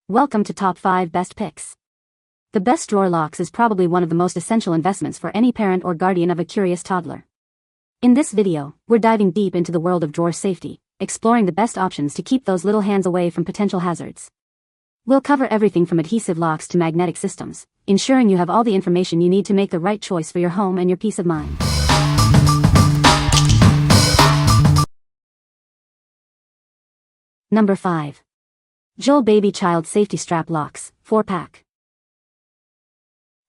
Welcome to Top 5 Best Picks. The best drawer locks is probably one of the most essential investments for any parent or guardian of a curious toddler. In this video, we're diving deep into the world of drawer safety, exploring the best options to keep those little hands away from potential hazards. We'll cover everything from adhesive locks to magnetic systems, ensuring you have all the information you need to make the right choice for your home and your peace of mind. Number 5. Jool Baby Child Safety Strap Locks, 4-pack.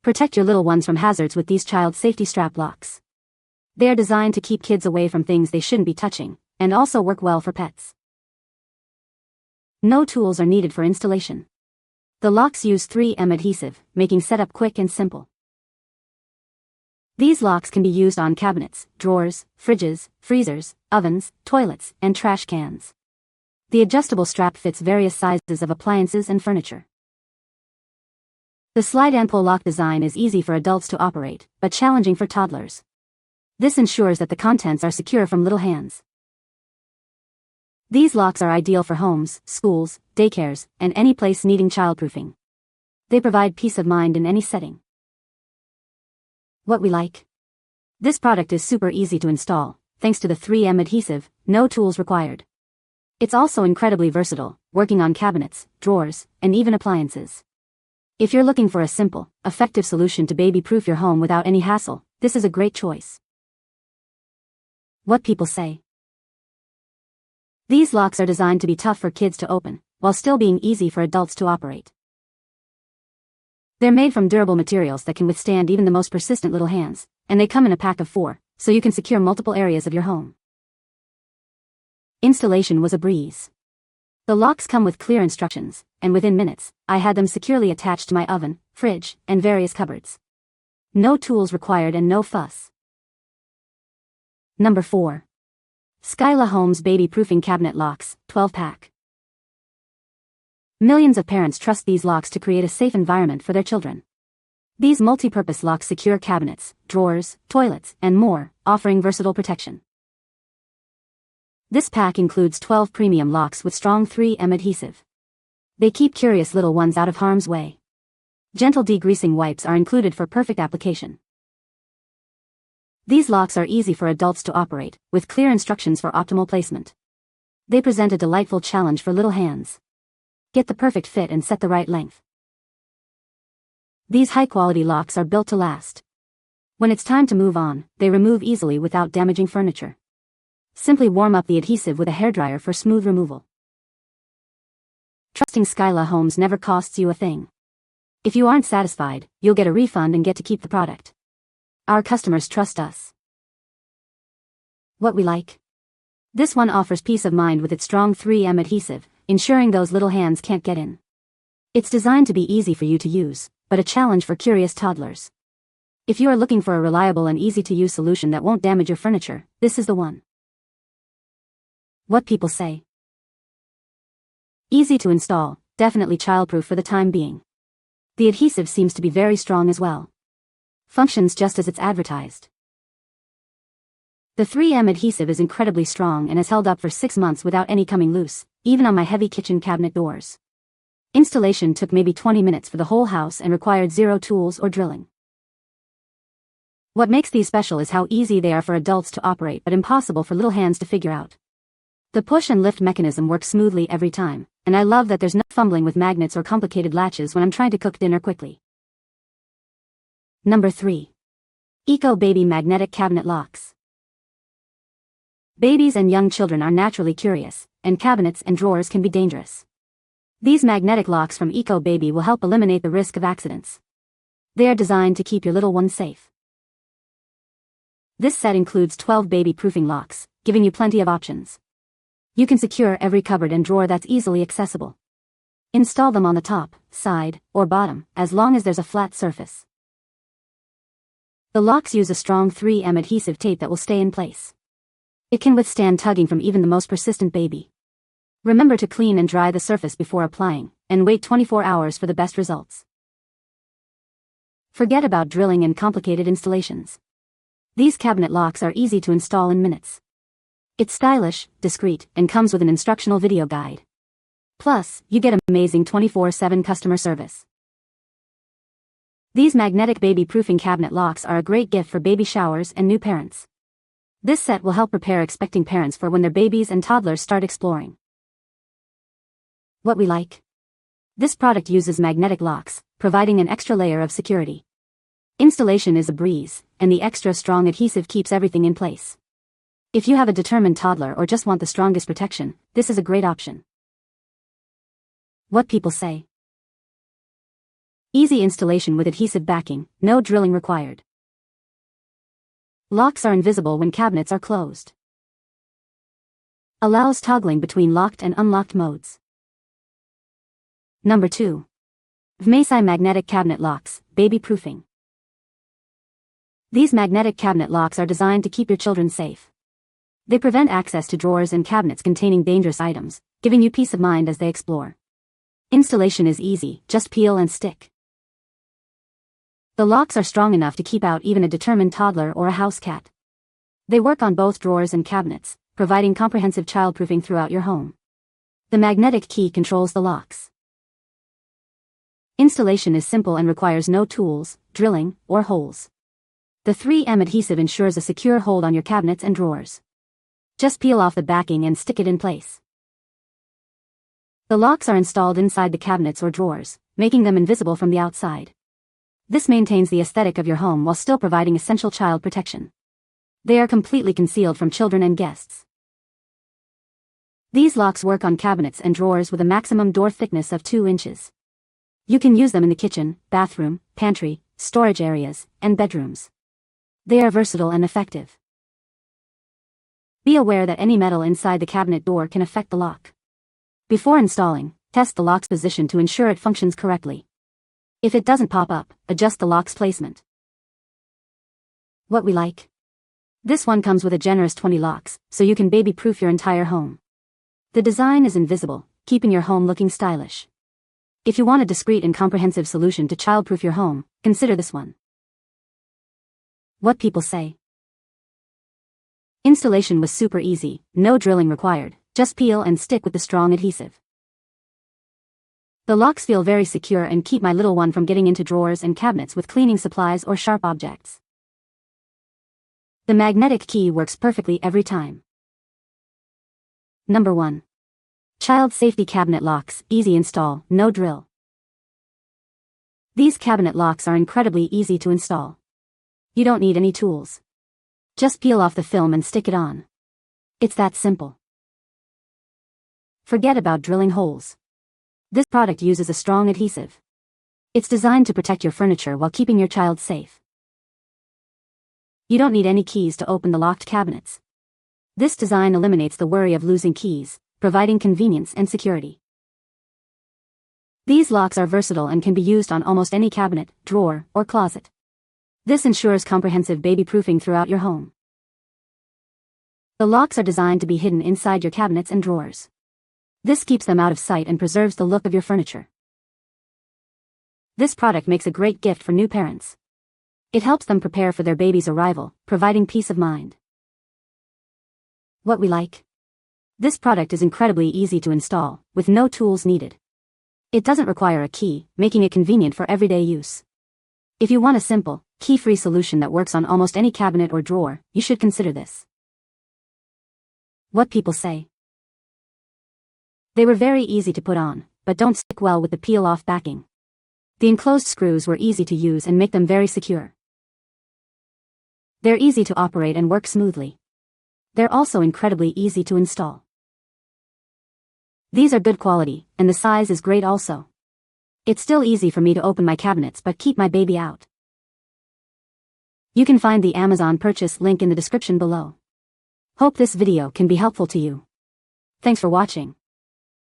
Protect your little ones from hazards with these child safety strap locks. They are designed to keep kids away from things they shouldn't be touching, and also work well for pets. No tools are needed for installation. The locks use 3M adhesive, making setup quick and simple. These locks can be used on cabinets, drawers, fridges, freezers, ovens, toilets, and trash cans. The adjustable strap fits various sizes of appliances and furniture. The slide and pull lock design is easy for adults to operate, but challenging for toddlers. This ensures that the contents are secure from little hands. These locks are ideal for homes, schools, daycares, and any place needing childproofing. They provide peace of mind in any setting. What we like? This product is super easy to install, thanks to the 3M adhesive, no tools required. It's also incredibly versatile, working on cabinets, drawers, and even appliances. If you're looking for a simple, effective solution to baby-proof your home without any hassle, this is a great choice. What people say. These locks are designed to be tough for kids to open, while still being easy for adults to operate. They're made from durable materials that can withstand even the most persistent little hands, and they come in a pack of 4, so you can secure multiple areas of your home. Installation was a breeze. The locks come with clear instructions, and within minutes, I had them securely attached to my oven, fridge, and various cupboards. No tools required and no fuss. Number 4. Skyla Homes Baby Proofing Cabinet Locks, 12-pack. Millions of parents trust these locks to create a safe environment for their children. These multi-purpose locks secure cabinets, drawers, toilets, and more, offering versatile protection. This pack includes 12 premium locks with strong 3M adhesive. They keep curious little ones out of harm's way. Gentle degreasing wipes are included for perfect application. These locks are easy for adults to operate, with clear instructions for optimal placement. They present a delightful challenge for little hands. Get the perfect fit and set the right length. These high-quality locks are built to last. When it's time to move on, they remove easily without damaging furniture. Simply warm up the adhesive with a hairdryer for smooth removal. Trusting Skyla Homes never costs you a thing. If you aren't satisfied, you'll get a refund and get to keep the product. Our customers trust us. What we like? This one offers peace of mind with its strong 3M adhesive, ensuring those little hands can't get in. It's designed to be easy for you to use, but a challenge for curious toddlers. If you are looking for a reliable and easy-to-use solution that won't damage your furniture, this is the one. What people say. Easy to install, definitely childproof for the time being. The adhesive seems to be very strong as well. Functions just as it's advertised. The 3M adhesive is incredibly strong and has held up for 6 months without any coming loose, even on my heavy kitchen cabinet doors. Installation took maybe 20 minutes for the whole house and required 0 tools or drilling. What makes these special is how easy they are for adults to operate but impossible for little hands to figure out. The push and lift mechanism works smoothly every time, and I love that there's no fumbling with magnets or complicated latches when I'm trying to cook dinner quickly. Number 3. Eco Baby Magnetic Cabinet Locks. Babies and young children are naturally curious, and cabinets and drawers can be dangerous. These magnetic locks from Eco Baby will help eliminate the risk of accidents. They are designed to keep your little ones safe. This set includes 12 baby-proofing locks, giving you plenty of options. You can secure every cupboard and drawer that's easily accessible. Install them on the top, side, or bottom, as long as there's a flat surface. The locks use a strong 3M adhesive tape that will stay in place. It can withstand tugging from even the most persistent baby. Remember to clean and dry the surface before applying, and wait 24 hours for the best results. Forget about drilling and complicated installations. These cabinet locks are easy to install in minutes. It's stylish, discreet, and comes with an instructional video guide. Plus, you get amazing 24/7 customer service. These magnetic baby-proofing cabinet locks are a great gift for baby showers and new parents. This set will help prepare expecting parents for when their babies and toddlers start exploring. What we like? This product uses magnetic locks, providing an extra layer of security. Installation is a breeze, and the extra strong adhesive keeps everything in place. If you have a determined toddler or just want the strongest protection, this is a great option. What people say? Easy installation with adhesive backing, no drilling required. Locks are invisible when cabinets are closed. Allows toggling between locked and unlocked modes. Number 2. Vmaisi magnetic cabinet locks, baby proofing. These magnetic cabinet locks are designed to keep your children safe. They prevent access to drawers and cabinets containing dangerous items, giving you peace of mind as they explore. Installation is easy, just peel and stick. The locks are strong enough to keep out even a determined toddler or a house cat. They work on both drawers and cabinets, providing comprehensive childproofing throughout your home. The magnetic key controls the locks. Installation is simple and requires no tools, drilling, or holes. The 3M adhesive ensures a secure hold on your cabinets and drawers. Just peel off the backing and stick it in place. The locks are installed inside the cabinets or drawers, making them invisible from the outside. This maintains the aesthetic of your home while still providing essential child protection. They are completely concealed from children and guests. These locks work on cabinets and drawers with a maximum door thickness of 2 inches. You can use them in the kitchen, bathroom, pantry, storage areas, and bedrooms. They are versatile and effective. Be aware that any metal inside the cabinet door can affect the lock. Before installing, test the lock's position to ensure it functions correctly. If it doesn't pop up, adjust the lock's placement. What we like? This one comes with a generous 20 locks, so you can baby-proof your entire home. The design is invisible, keeping your home looking stylish. If you want a discreet and comprehensive solution to childproof your home, consider this one. What people say? Installation was super easy, no drilling required, just peel and stick with the strong adhesive. The locks feel very secure and keep my little one from getting into drawers and cabinets with cleaning supplies or sharp objects. The magnetic key works perfectly every time. Number 1. Child safety cabinet locks, easy install, no drill. These cabinet locks are incredibly easy to install. You don't need any tools. Just peel off the film and stick it on. It's that simple. Forget about drilling holes. This product uses a strong adhesive. It's designed to protect your furniture while keeping your child safe. You don't need any keys to open the locked cabinets. This design eliminates the worry of losing keys, providing convenience and security. These locks are versatile and can be used on almost any cabinet, drawer, or closet. This ensures comprehensive baby-proofing throughout your home. The locks are designed to be hidden inside your cabinets and drawers. This keeps them out of sight and preserves the look of your furniture. This product makes a great gift for new parents. It helps them prepare for their baby's arrival, providing peace of mind. What we like? This product is incredibly easy to install, with no tools needed. It doesn't require a key, making it convenient for everyday use. If you want a simple, key-free solution that works on almost any cabinet or drawer, you should consider this. What people say? They were very easy to put on, but don't stick well with the peel-off backing. The enclosed screws were easy to use and make them very secure. They're easy to operate and work smoothly. They're also incredibly easy to install. These are good quality, and the size is great also. It's still easy for me to open my cabinets but keep my baby out. You can find the Amazon purchase link in the description below. Hope this video can be helpful to you. Thanks for watching.